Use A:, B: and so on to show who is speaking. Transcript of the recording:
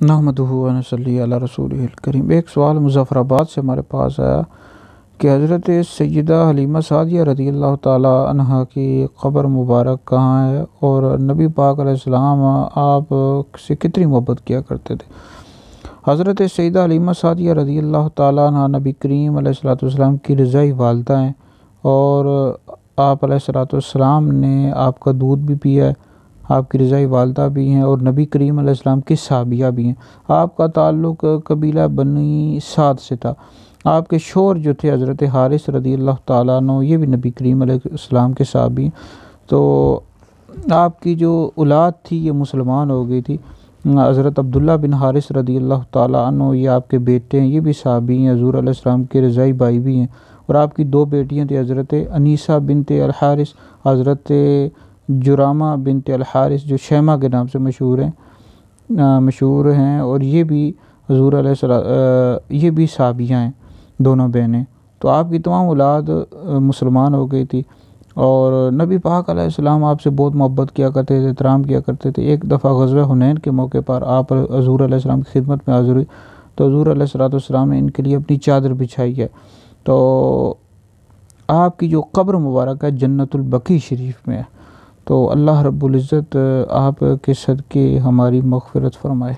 A: नहमदुहु व नसल्ली अला रसूलिहिल करीम। एक सवाल मुज़फ़्फ़राबाद से हमारे पास आया कि हज़रत सैयदा हलीमा सादिया रज़ियल्लाहु ताला अन्हा की क़ब्र मुबारक कहाँ है और नबी पाक अलैहिस्सलाम आप से कितनी मोहब्बत किया करते थे। हज़रत सैयदा हलीमा सादिया रज़ियल्लाहु ताला अन्हा नबी करीम अलैहिस्सलातु वस्सलाम की रज़ाई वालिदा हैं और आप अलैहिस्सलातु वस्सलाम ने आपका दूध भी पिया है, आपकी रज़ाई वालिदा भी हैं और नबी करीम अलैहिस्सलाम की साहबिया भी हैं। आपका ताल्लुक़ कबीला बनी साद से था। आपके शोहर जो थे हज़रत हारिस रज़ियल्लाहु ताला अन्हु, ये भी नबी करीम अलैहिस्सलाम के साहबी। तो आपकी जो औलाद थी ये मुसलमान हो गई थी। हज़रत अब्दुल्ला बिन हारिस रज़ियल्लाहु ताला अन्हु, ये आपके बेटे हैं, ये भी साहबी हैं, हुज़ूर अलैहिस्सलाम के रज़ाई भाई भी हैं। और आपकी दो बेटियाँ थी, हज़रत अनीसा बिनते अल हारिस, हज़रत जुरामा बिनते अल हारिस जो शैमा के नाम से मशहूर हैं और ये भी हुज़ूर ये भी साहबियाँ हैं, दोनों बहनें। तो आपकी तमाम औलाद मुसलमान हो गई थी और नबी पाक अलैहिस्सलाम आपसे बहुत मोहब्बत किया करते थे, एहतराम किया करते थे। एक दफ़ा ग़ज़वा हुनैन के मौके पर आप हुज़ूर अलैहिस्सलाम की खिदमत में हाज़िर हुई तो हुज़ूर अलैहिस्सलाम ने इनके लिए अपनी चादर बिछाई है। तो आपकी जो क़ब्र मुबारक है जन्नतुल बकी शरीफ में है। तो अल्लाह रब्बुल इज़्ज़त आप के सदक़े हमारी मग़फ़िरत फ़रमाए।